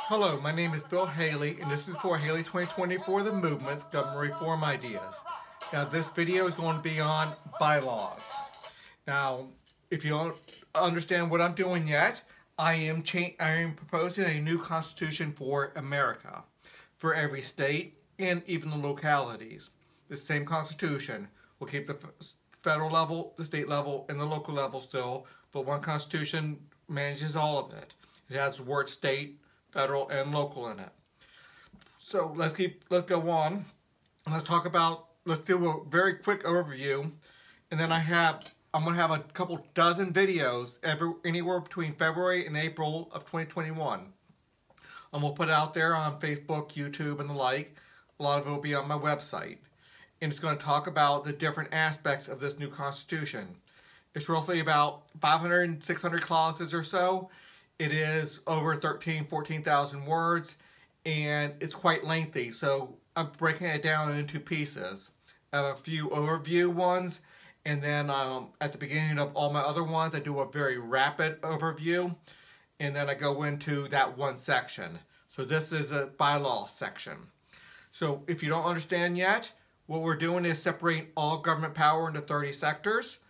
Hello, my name is Bill Haley, and this is for Haley 2024, the Movement's Government Reform Ideas. Now, this video is going to be on bylaws. Now, if you don't understand what I'm doing yet, I am proposing a new constitution for America, for every state and even the localities. The same constitution will keep the federal level, the state level, and the local level still, but one constitution manages all of it. It has the word state, federal, and local in it. So let's go on. Let's do a very quick overview, and then I'm going to have a couple dozen videos anywhere between February and April of 2021. We'll put it out there on Facebook, YouTube, and the like. A lot of it will be on my website. And it's going to talk about the different aspects of this new Constitution. It's roughly about 500, 600 clauses or so. It is over 14,000 words, and it's quite lengthy. So I'm breaking it down into pieces. I have a few overview ones, and then at the beginning of all my other ones, I do a very rapid overview, and then I go into that one section. So this is a bylaws section. So if you don't understand yet, what we're doing is separating all government power into 30 sectors,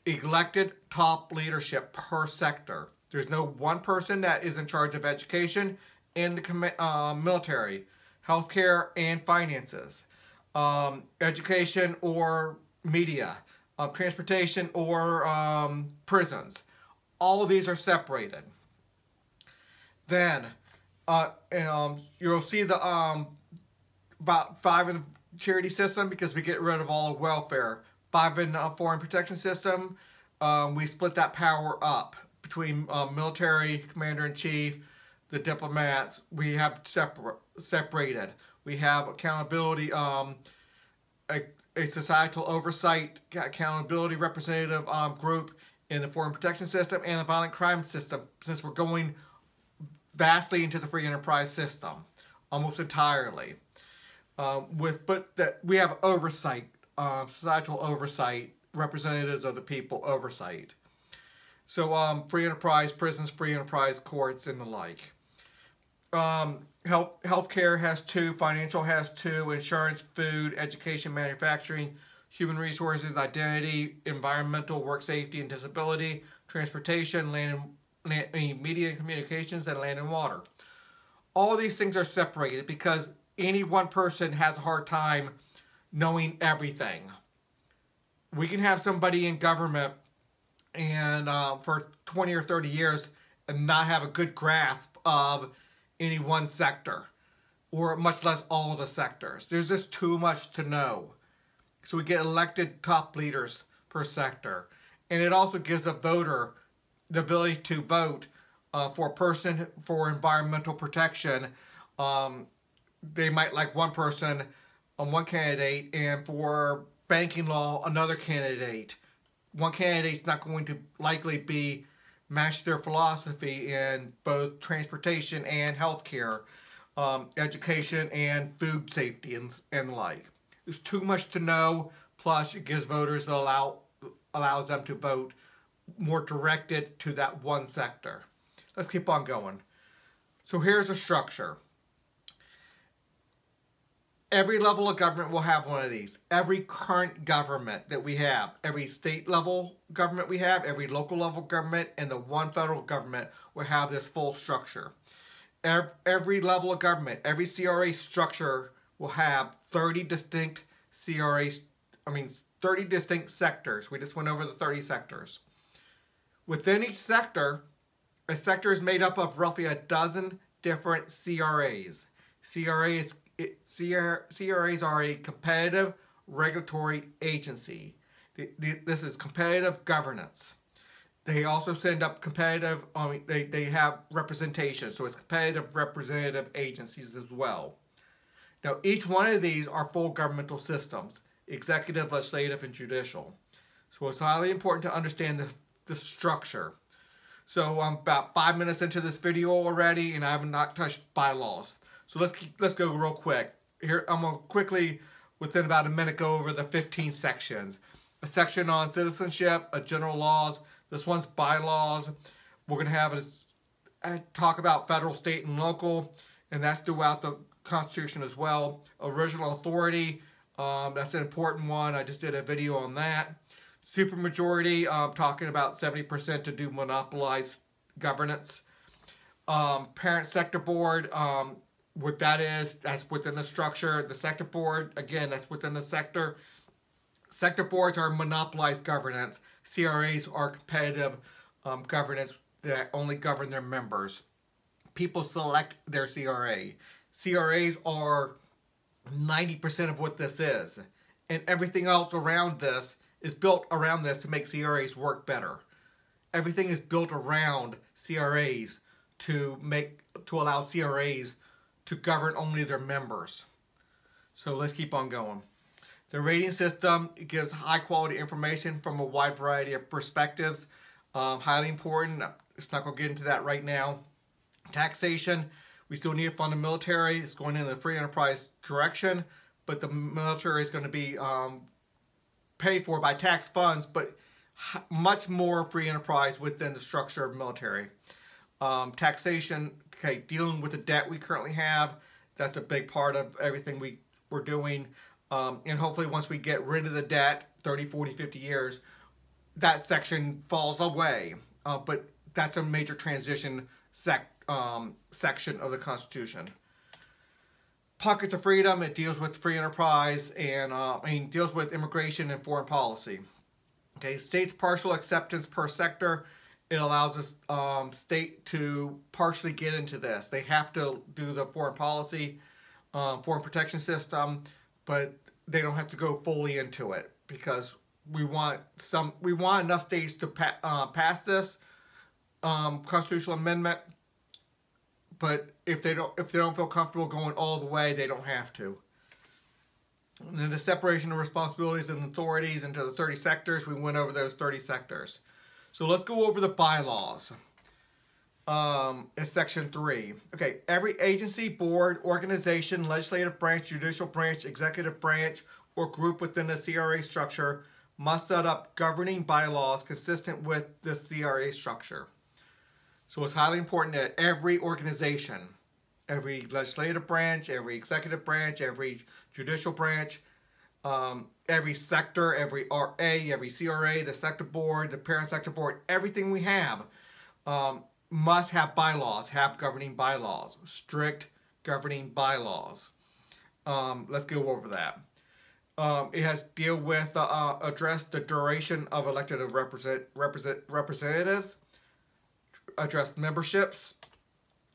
elected top leadership per sector. There's no one person that is in charge of education and the military, healthcare, and finances, education or media, transportation or prisons. All of these are separated. Then you'll see the about 5 in the charity system, because we get rid of all of welfare. 5 in foreign protection system, we split that power up between military commander-in-chief, the diplomats. We have separated. We have accountability, a societal oversight accountability representative group in the foreign protection system and the violent crime system, since we're going vastly into the free enterprise system, almost entirely. We have oversight, societal oversight, representatives of the people oversight. So free enterprise prisons, free enterprise courts, and the like. Healthcare has 2, financial has 2, insurance, food, education, manufacturing, human resources, identity, environmental, work safety, and disability, transportation, media and communications, and land and water. All of these things are separated because any one person has a hard time knowing everything. We can have somebody in government and for 20 or 30 years and not have a good grasp of any one sector, or much less all of the sectors. There's just too much to know. So we get elected top leaders per sector. And it also gives a voter the ability to vote for a person for environmental protection. They might like one person on one candidate, and for banking law, another candidate. One candidate's not going to likely match their philosophy in both transportation and healthcare, education and food safety and the like. There's too much to know. Plus, it gives voters allows them to vote more directed to that one sector. Let's keep on going. So here's a structure. Every level of government will have one of these. Every current government that we have, every state level government we have, every local level government, and the one federal government will have this full structure. Every level of government, every CRA structure will have 30 distinct 30 distinct sectors. We just went over the 30 sectors. Within each sector, a sector is made up of roughly a dozen different CRAs. CRAs are a competitive regulatory agency. This is competitive governance. They also send up competitive, they have representation, so it's competitive representative agencies as well. Now, each one of these are full governmental systems: executive, legislative, and judicial. So it's highly important to understand the structure. So I'm about 5 minutes into this video already, and I have not touched bylaws. So let's go real quick. Here I'm going to quickly, within about a minute, go over the 15 sections. A section on citizenship, general laws. This one's bylaws. We're going to have talk about federal, state, and local, and that's throughout the Constitution as well. Original authority, that's an important one. I just did a video on that. Supermajority, talking about 70% to do monopolized governance. Parent sector board, what that is, that's within the structure. The sector board, again, that's within the sector. Sector boards are monopolized governance. CRAs are competitive governance that only govern their members. People select their CRA. CRAs are 90% of what this is. And everything else around this is built around this to make CRAs work better. Everything is built around CRAs to allow CRAs to govern only their members. So let's keep on going. The rating system gives high quality information from a wide variety of perspectives. Highly important. It's not going to get into that right now. Taxation. We still need to fund the military. It's going in the free enterprise direction, but the military is going to be paid for by tax funds, but much more free enterprise within the structure of military. Taxation, okay, dealing with the debt we currently have, that's a big part of everything we're doing. And hopefully once we get rid of the debt, 30, 40, 50 years, that section falls away. But that's a major transition section of the Constitution. Pockets of freedom, it deals with free enterprise and deals with immigration and foreign policy. Okay, states partial acceptance per sector. It allows us state to partially get into this. They have to do the foreign policy, foreign protection system, but they don't have to go fully into it because we want enough states to pass this constitutional amendment. But if they don't feel comfortable going all the way, they don't have to. And then the separation of responsibilities and authorities into the 30 sectors. We went over those 30 sectors. So let's go over the bylaws. It's section 3. Okay, every agency, board, organization, legislative branch, judicial branch, executive branch, or group within the CRA structure must set up governing bylaws consistent with the CRA structure. So it's highly important that every organization, every legislative branch, every executive branch, every judicial branch, every sector, every RA, every CRA, the sector board, the parent sector board, everything we have must have bylaws, have governing bylaws, strict governing bylaws. Let's go over that. It has to deal with, address the duration of elected representatives, address memberships,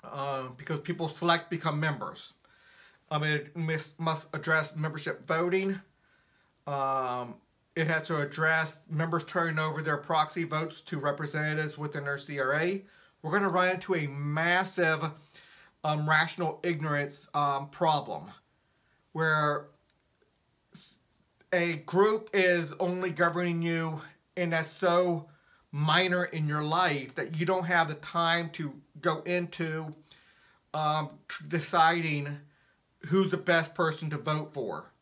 because people select become members. It must address membership voting. It has to address members turning over their proxy votes to representatives within their CRA. We're going to run into a massive rational ignorance problem where a group is only governing you and that's so minor in your life that you don't have the time to go into deciding who's the best person to vote for.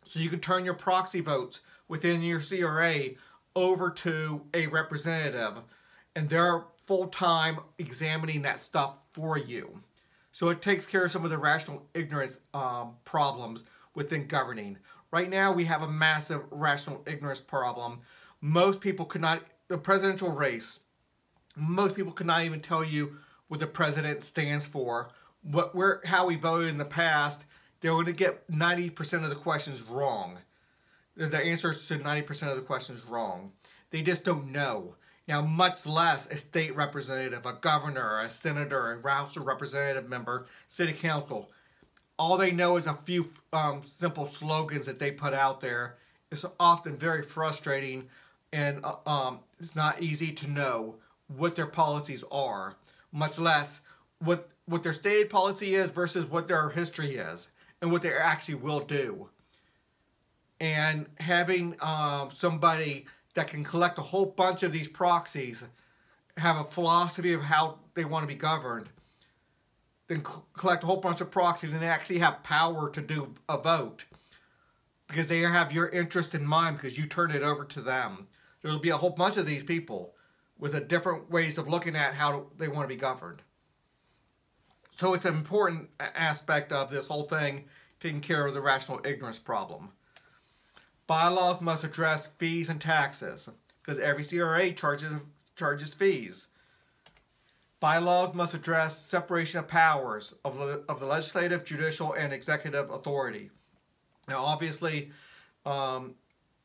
So you can turn your proxy votes within your CRA over to a representative and they're full-time examining that stuff for you. So it takes care of some of the rational ignorance problems within governing. Right now we have a massive rational ignorance problem. Most people could not, the presidential race, most people could not even tell you what the president stands for, how he voted in the past. They're going to get 90% of the questions wrong. The answers to 90% of the questions wrong. They just don't know. Now, much less a state representative, a governor, a senator, a House of Representative member, city council. All they know is a few simple slogans that they put out there. It's often very frustrating and it's not easy to know what their policies are, much less what their stated policy is versus what their history is and what they actually will do. And having somebody that can collect a whole bunch of these proxies, have a philosophy of how they want to be governed, then collect a whole bunch of proxies and they actually have power to do a vote because they have your interest in mind because you turn it over to them. There'll be a whole bunch of these people with a different ways of looking at how they want to be governed. So it's an important aspect of this whole thing, taking care of the rational ignorance problem. Bylaws must address fees and taxes, because every CRA charges fees. Bylaws must address separation of powers of the legislative, judicial, and executive authority. Now, obviously,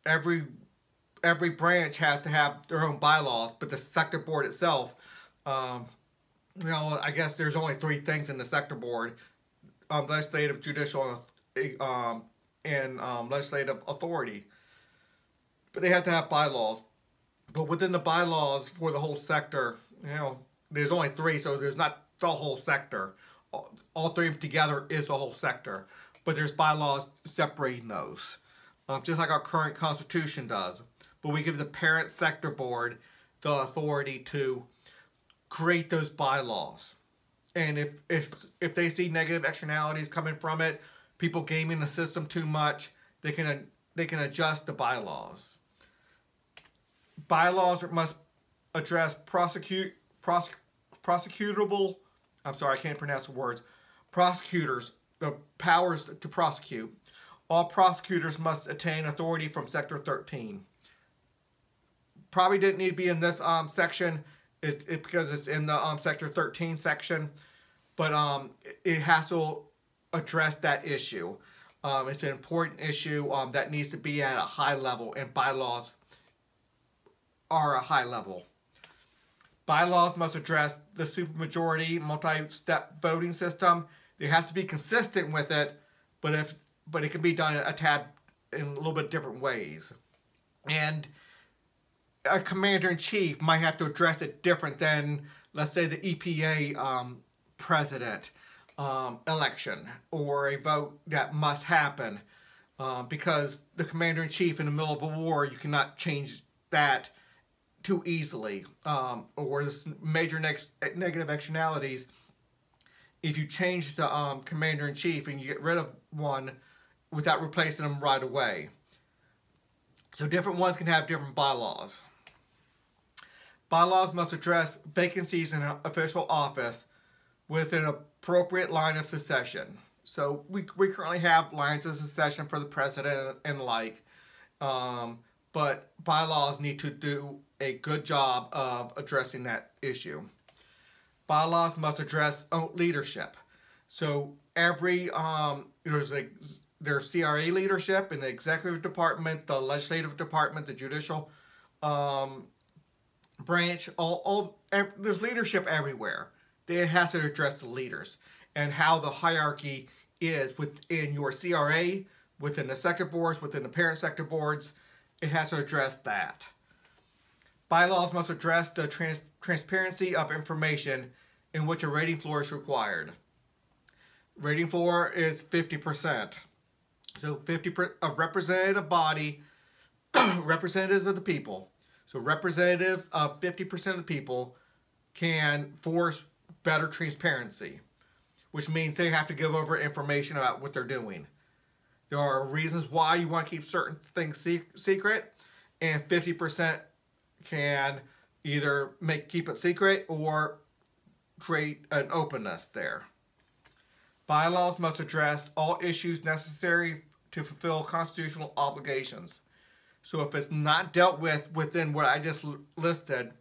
every branch has to have their own bylaws, but the sector board itself, I guess there's only 3 things in the sector board: legislative, judicial, and legislative authority. But they have to have bylaws. But within the bylaws for the whole sector, there's only 3, so there's not the whole sector. All 3 together is the whole sector. But there's bylaws separating those, just like our current Constitution does. But we give the parent sector board the authority to create those bylaws. And if they see negative externalities coming from it, people gaming the system too much, they can adjust the bylaws. Bylaws must address prosecutable. I'm sorry, I can't pronounce the words. Prosecutors, the powers to prosecute. All prosecutors must attain authority from Sector 13. Probably didn't need to be in this section. Because it's in the Sector 13 section, but it has to address that issue. It's an important issue that needs to be at a high level, and bylaws are a high level. Bylaws must address the supermajority multi-step voting system. They have to be consistent with it, but it can be done a tad in a little bit different ways. And a commander-in-chief might have to address it different than, let's say, the EPA president election, or a vote that must happen, because the commander-in-chief in the middle of a war, you cannot change that too easily, or this major negative externalities. If you change the commander-in-chief and you get rid of one without replacing them right away. So different ones can have different bylaws. Bylaws must address vacancies in an official office with an appropriate line of succession. So we currently have lines of succession for the president and the like, but bylaws need to do a good job of addressing that issue. Bylaws must address leadership. So every there's CRA leadership in the executive department, the legislative department, the judicial branch. There's leadership everywhere. It has to address the leaders and how the hierarchy is within your CRA, within the sector boards, within the parent sector boards. It has to address that. Bylaws must address the transparency of information in which a rating floor is required. Rating floor is 50%. So 50% of representative body, representatives of the people. So representatives of 50% of the people can force better transparency, which means they have to give over information about what they're doing. There are reasons why you want to keep certain things secret, and 50% can either keep it secret or create an openness there. Bylaws must address all issues necessary to fulfill constitutional obligations. So if it's not dealt with within what I just listed,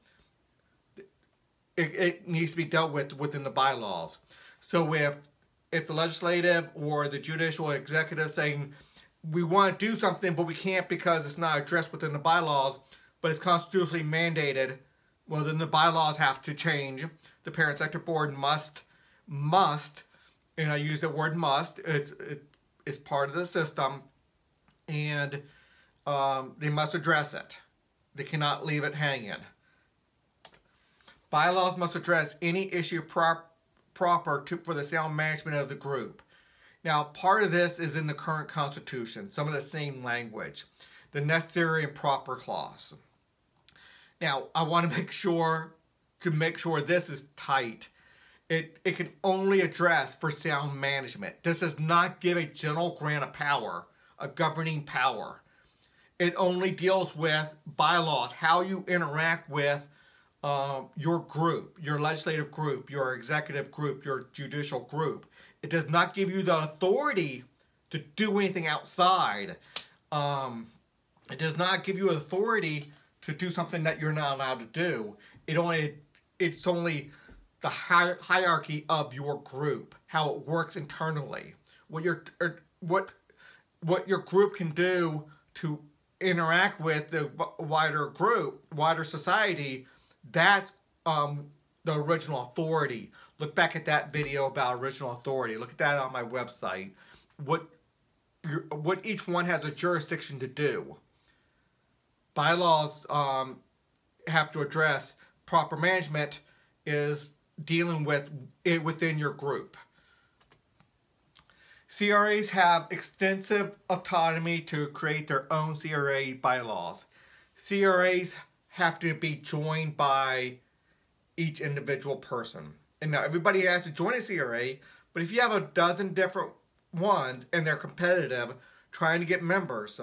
it needs to be dealt with within the bylaws. So if the legislative or the judicial or executive saying, we want to do something, but we can't because it's not addressed within the bylaws, but it's constitutionally mandated, well, then the bylaws have to change. The parent sector board must, and I use the word must, it's part of the system, and they must address it. They cannot leave it hanging. Bylaws must address any issue proper for the sound management of the group. Now, part of this is in the current Constitution, some of the same language, the necessary and proper clause. Now, I want to make sure this is tight. It can only address for sound management. This does not give a general grant of power, a governing power. It only deals with bylaws, how you interact with your group, your legislative group, your executive group, your judicial group. It does not give you the authority to do anything outside. It does not give you authority to do something that you're not allowed to do. It's only the hierarchy of your group, how it works internally, what your group can do to interact with the wider group, wider society. That's the original authority. Look back at that video about original authority. Look at that on my website. What each one has a jurisdiction to do. Bylaws have to address proper management is dealing with it within your group. CRAs have extensive autonomy to create their own CRA bylaws. CRAs have to be joined by each individual person. And now everybody has to join a CRA, but if you have a dozen different ones and they're competitive, trying to get members,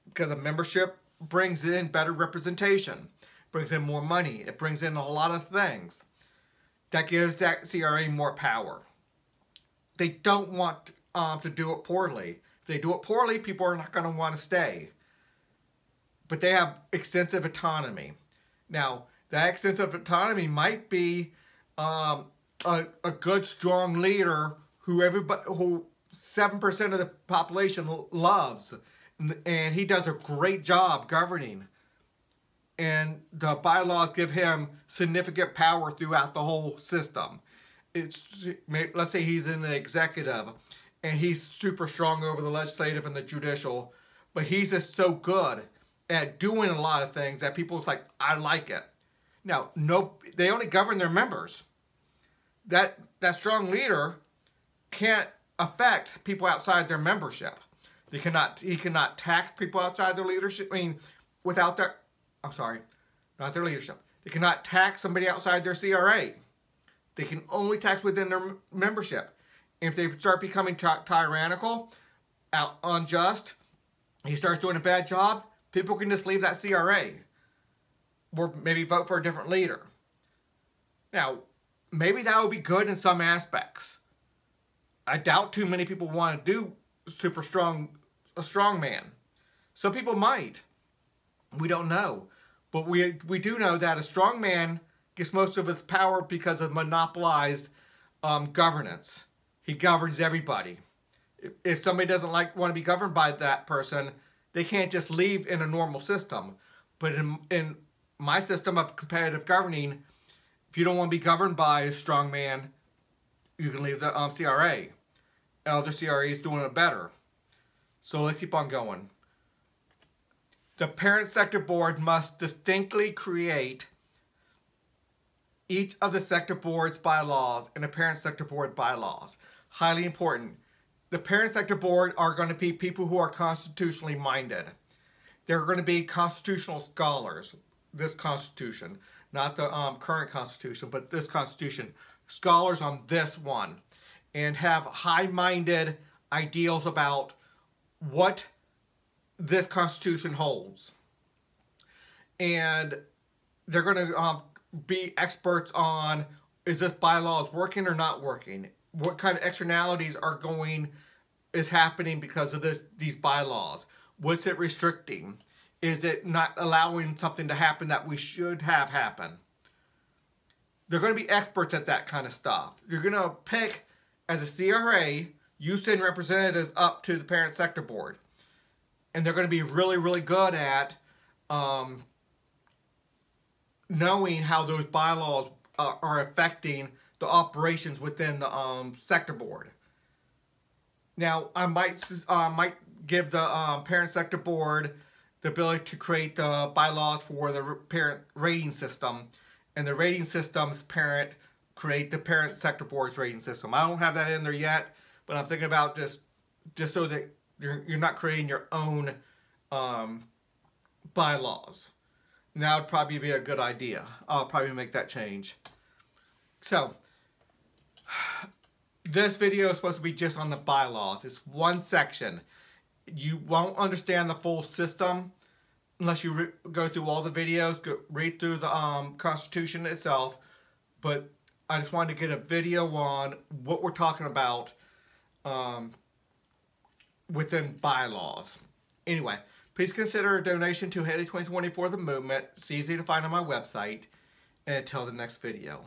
because a membership brings in better representation, brings in more money, it brings in a lot of things. That gives that CRA more power. They don't want to do it poorly. If they do it poorly, people are not going to want to stay. But they have extensive autonomy. Now, that extensive autonomy might be a good, strong leader who 7% of the population loves, and he does a great job governing. And the bylaws give him significant power throughout the whole system. Let's say he's in the executive and he's super strong over the legislative and the judicial, but he's just so good at doing a lot of things that people's like, I like it. Now, they only govern their members. That strong leader can't affect people outside their membership. He cannot tax people outside their leadership. Without their, not their leadership. They cannot tax somebody outside their CRA. They can only tax within their membership. If they start becoming tyrannical, unjust, he starts doing a bad job, people can just leave that CRA or maybe vote for a different leader. Now, maybe that would be good in some aspects. I doubt too many people want to do a strong man. Some people might. We don't know. But we do know that a strong man gets most of his power because of monopolized governance. He governs everybody. If somebody doesn't want to be governed by that person, they can't just leave in a normal system. But in my system of competitive governing, if you don't want to be governed by a strong man, you can leave the CRA. Other CRA is doing it better. So let's keep on going. The parent sector board must distinctly create each of the sector board's bylaws and the parent sector board bylaws. Highly important. The parent sector board are going to be people who are constitutionally minded. They're going to be constitutional scholars. This Constitution, not the current Constitution, but this Constitution. Scholars on this one. And have high-minded ideals about what this Constitution holds. And they're going to be experts on, is this bylaws working or not working? What kind of externalities is happening because of these bylaws? What's it restricting? Is it not allowing something to happen that we should have happen? They're going to be experts at that kind of stuff. You're going to pick, as a CRA, you send representatives up to the parent sector board. And they're going to be really, really good at knowing how those bylaws are affecting the operations within the sector board. Now, I might give the parent sector board the ability to create the bylaws for the parent rating system, and the rating system's parent create the parent sector board's rating system. I don't have that in there yet, but I'm thinking about just so that you're not creating your own bylaws. And that would probably be a good idea. I'll probably make that change. So, this video is supposed to be just on the bylaws. It's one section. You won't understand the full system unless you go through all the videos, read through the Constitution itself. But I just wanted to get a video on what we're talking about within bylaws. Anyway, please consider a donation to Haley 2024 The Movement. It's easy to find on my website. And until the next video.